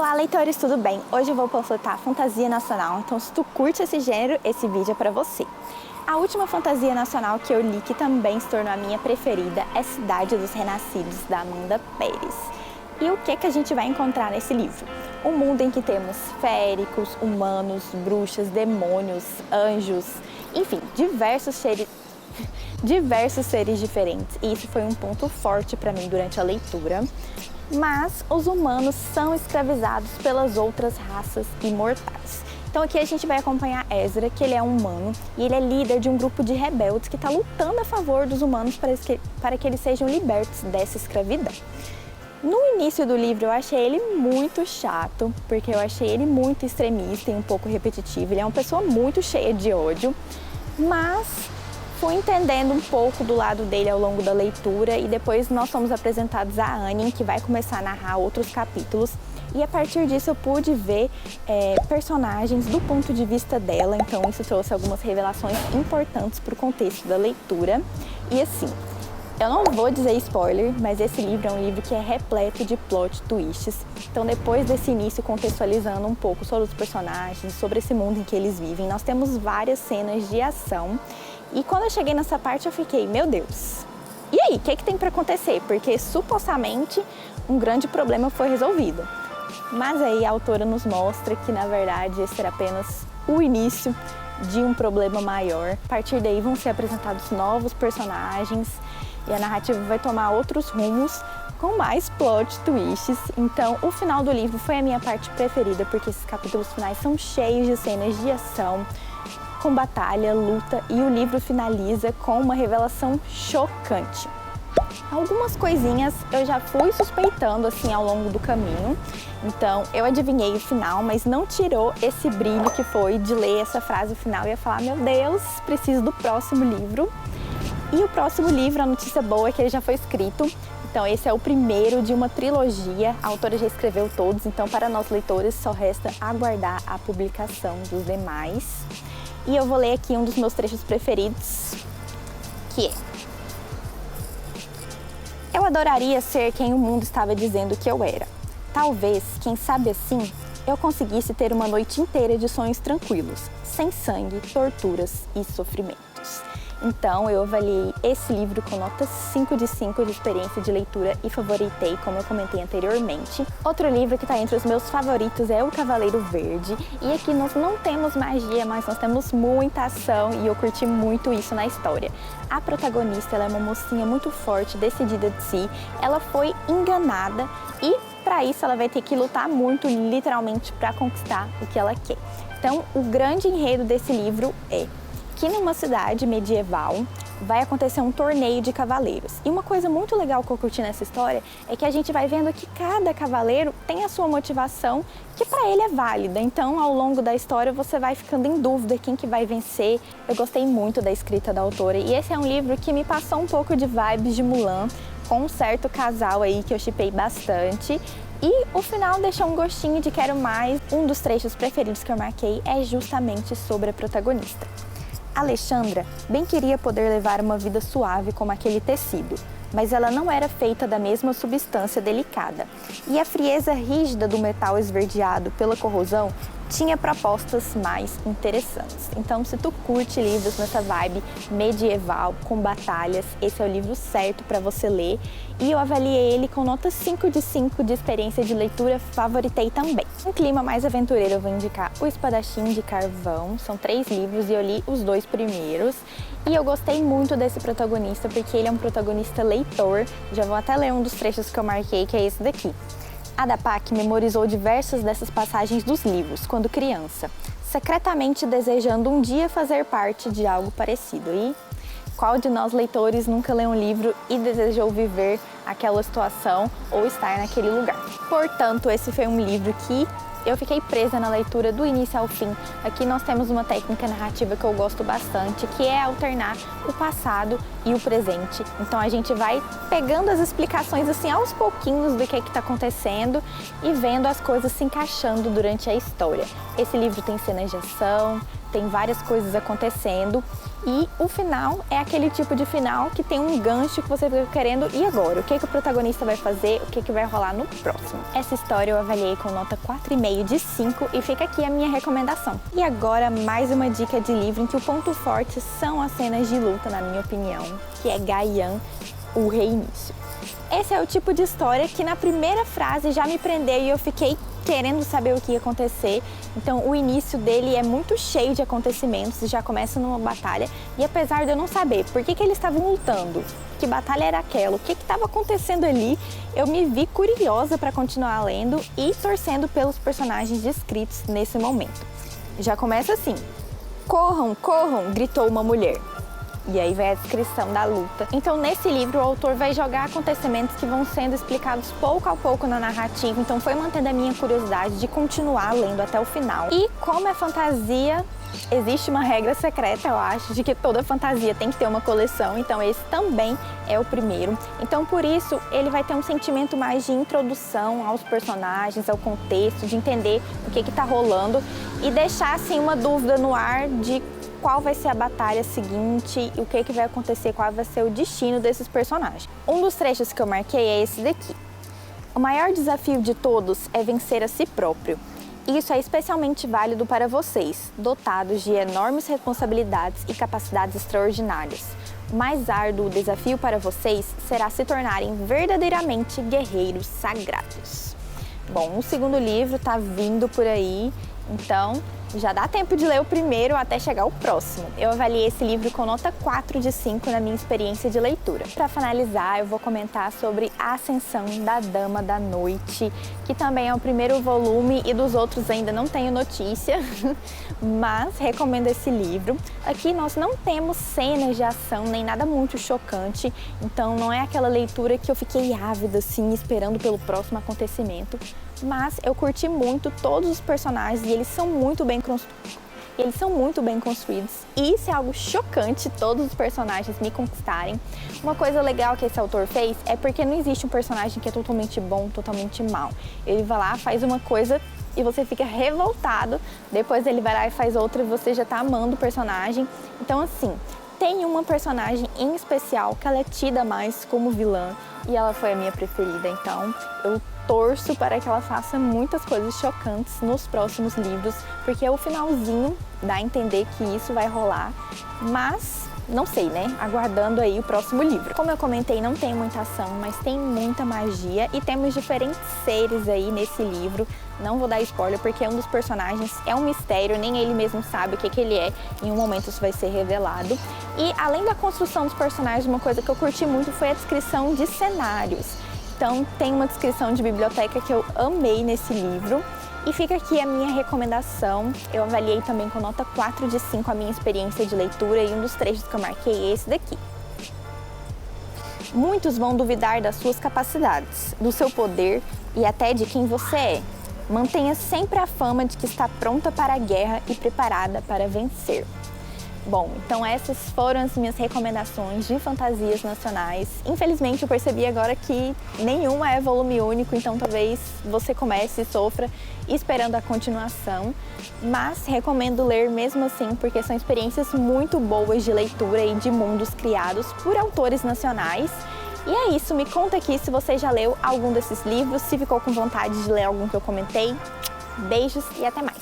Olá, leitores, tudo bem? Hoje eu vou panfletar fantasia nacional, então se tu curte esse gênero, esse vídeo é pra você. A última fantasia nacional que eu li, que também se tornou a minha preferida, é Cidade dos Renascidos, da Amanda Peres. E o que a gente vai encontrar nesse livro? Um mundo em que temos féricos, humanos, bruxas, demônios, anjos, enfim, diversos seres diferentes. E isso foi um ponto forte para mim durante a leitura. Mas os humanos são escravizados pelas outras raças imortais. Então aqui a gente vai acompanhar Ezra, que ele é um humano e ele é líder de um grupo de rebeldes que está lutando a favor dos humanos para que eles sejam libertos dessa escravidão. No início do livro eu achei ele muito chato, porque eu achei ele muito extremista e um pouco repetitivo. Ele é uma pessoa muito cheia de ódio, mas fui entendendo um pouco do lado dele ao longo da leitura e depois nós somos apresentados a Annie, que vai começar a narrar outros capítulos. E a partir disso eu pude ver personagens do ponto de vista dela, então isso trouxe algumas revelações importantes para o contexto da leitura. E assim, eu não vou dizer spoiler, mas esse livro é um livro que é repleto de plot twists. Então depois desse início contextualizando um pouco sobre os personagens, sobre esse mundo em que eles vivem, nós temos várias cenas de ação. E quando eu cheguei nessa parte eu fiquei, meu Deus, e aí, o que tem para acontecer? Porque supostamente um grande problema foi resolvido. Mas aí a autora nos mostra que na verdade esse era apenas o início de um problema maior. A partir daí vão ser apresentados novos personagens e a narrativa vai tomar outros rumos com mais plot twists. Então o final do livro foi a minha parte preferida, porque esses capítulos finais são cheios de cenas de ação, com batalha, luta, e o livro finaliza com uma revelação chocante. Algumas coisinhas eu já fui suspeitando assim ao longo do caminho, então eu adivinhei o final, mas não tirou esse brilho que foi de ler essa frase final e ia falar, meu Deus, preciso do próximo livro. E o próximo livro, a notícia boa é que ele já foi escrito, então esse é o primeiro de uma trilogia, a autora já escreveu todos, então para nós leitores só resta aguardar a publicação dos demais. E eu vou ler aqui um dos meus trechos preferidos, que é: eu adoraria ser quem o mundo estava dizendo que eu era. Talvez, quem sabe assim, eu conseguisse ter uma noite inteira de sonhos tranquilos, sem sangue, torturas e sofrimentos. Então, eu avaliei esse livro com nota 5 de 5 de experiência de leitura e favoritei, como eu comentei anteriormente. Outro livro que está entre os meus favoritos é O Cavaleiro Verde. E aqui nós não temos magia, mas nós temos muita ação e eu curti muito isso na história. A protagonista, ela é uma mocinha muito forte, decidida de si. Ela foi enganada e, para isso, ela vai ter que lutar muito, literalmente, para conquistar o que ela quer. Então, o grande enredo desse livro é que numa cidade medieval vai acontecer um torneio de cavaleiros. E uma coisa muito legal que eu curti nessa história é que a gente vai vendo que cada cavaleiro tem a sua motivação que para ele é válida. Então, ao longo da história, você vai ficando em dúvida quem que vai vencer. Eu gostei muito da escrita da autora e esse é um livro que me passou um pouco de vibes de Mulan, com um certo casal aí que eu shippei bastante. E o final deixou um gostinho de quero mais. Um dos trechos preferidos que eu marquei é justamente sobre a protagonista. Alexandra bem queria poder levar uma vida suave como aquele tecido, mas ela não era feita da mesma substância delicada, e a frieza rígida do metal esverdeado pela corrosão tinha propostas mais interessantes. Então, se tu curte livros nessa vibe medieval, com batalhas, esse é o livro certo para você ler. E eu avaliei ele com nota 5 de 5 de experiência de leitura, favoritei também. Em clima mais aventureiro, eu vou indicar O Espadachim de Carvão. São 3 livros e eu li os 2 primeiros. E eu gostei muito desse protagonista, porque ele é um protagonista leitor. Já vou até ler um dos trechos que eu marquei, que é esse daqui. Adapak memorizou diversas dessas passagens dos livros quando criança, secretamente desejando um dia fazer parte de algo parecido. E qual de nós leitores nunca leu um livro e desejou viver aquela situação ou estar naquele lugar? Portanto, esse foi um livro que eu fiquei presa na leitura do início ao fim. Aqui nós temos uma técnica narrativa que eu gosto bastante, que é alternar o passado e o presente. Então a gente vai pegando as explicações assim aos pouquinhos do que está acontecendo e vendo as coisas se encaixando durante a história. Esse livro tem cenas de ação, tem várias coisas acontecendo e o final é aquele tipo de final que tem um gancho que você fica querendo, e agora? O que o protagonista vai fazer? O que vai rolar no próximo? Essa história eu avaliei com nota 4,5 de 5 e fica aqui a minha recomendação. E agora mais uma dica de livro em que o ponto forte são as cenas de luta, na minha opinião, que é Gaian, o Reinício. Esse é o tipo de história que na primeira frase já me prendeu e eu fiquei querendo saber o que ia acontecer. Então o início dele é muito cheio de acontecimentos, já começa numa batalha e apesar de eu não saber por que eles estavam lutando, que batalha era aquela, o que estava acontecendo ali, eu me vi curiosa para continuar lendo e torcendo pelos personagens descritos nesse momento. Já começa assim: corram, corram, gritou uma mulher. E aí vai a descrição da luta. Então nesse livro o autor vai jogar acontecimentos que vão sendo explicados pouco a pouco na narrativa, então foi mantendo a minha curiosidade de continuar lendo até o final. E como é fantasia, existe uma regra secreta, eu acho, de que toda fantasia tem que ter uma coleção, então esse também é o primeiro. Então por isso ele vai ter um sentimento mais de introdução aos personagens, ao contexto, de entender o que está rolando e deixar assim uma dúvida no ar de qual vai ser a batalha seguinte, o que vai acontecer, qual vai ser o destino desses personagens. Um dos trechos que eu marquei é esse daqui. O maior desafio de todos é vencer a si próprio. Isso é especialmente válido para vocês, dotados de enormes responsabilidades e capacidades extraordinárias. O mais árduo desafio para vocês será se tornarem verdadeiramente guerreiros sagrados. Bom, o segundo livro está vindo por aí, então já dá tempo de ler o primeiro até chegar o próximo. Eu avaliei esse livro com nota 4 de 5 na minha experiência de leitura. Para finalizar, eu vou comentar sobre A Ascensão da Dama da Noite, que também é o primeiro volume e dos outros ainda não tenho notícia, mas recomendo esse livro. Aqui nós não temos cenas de ação nem nada muito chocante, então não é aquela leitura que eu fiquei ávida assim, esperando pelo próximo acontecimento. Mas eu curti muito todos os personagens e eles são muito bem construídos. E isso é algo chocante, todos os personagens me conquistarem. Uma coisa legal que esse autor fez é porque não existe um personagem que é totalmente bom, totalmente mal. Ele vai lá, faz uma coisa e você fica revoltado, depois ele vai lá e faz outra e você já tá amando o personagem. Então assim, tem uma personagem em especial que ela é tida mais como vilã e ela foi a minha preferida, então eu torço para que ela faça muitas coisas chocantes nos próximos livros, porque o finalzinho dá a entender que isso vai rolar, mas não sei, né? Aguardando aí o próximo livro. Como eu comentei, não tem muita ação, mas tem muita magia e temos diferentes seres aí nesse livro. Não vou dar spoiler porque um dos personagens é um mistério, nem ele mesmo sabe o que ele é. Em um momento isso vai ser revelado. E além da construção dos personagens, uma coisa que eu curti muito foi a descrição de cenários. Então tem uma descrição de biblioteca que eu amei nesse livro. E fica aqui a minha recomendação. Eu avaliei também com nota 4 de 5 a minha experiência de leitura e um dos trechos que eu marquei é esse daqui. Muitos vão duvidar das suas capacidades, do seu poder e até de quem você é. Mantenha sempre a fama de que está pronta para a guerra e preparada para vencer. Bom, então essas foram as minhas recomendações de fantasias nacionais. Infelizmente eu percebi agora que nenhuma é volume único, então talvez você comece e sofra esperando a continuação. Mas recomendo ler mesmo assim, porque são experiências muito boas de leitura e de mundos criados por autores nacionais. E é isso, me conta aqui se você já leu algum desses livros, se ficou com vontade de ler algum que eu comentei. Beijos e até mais!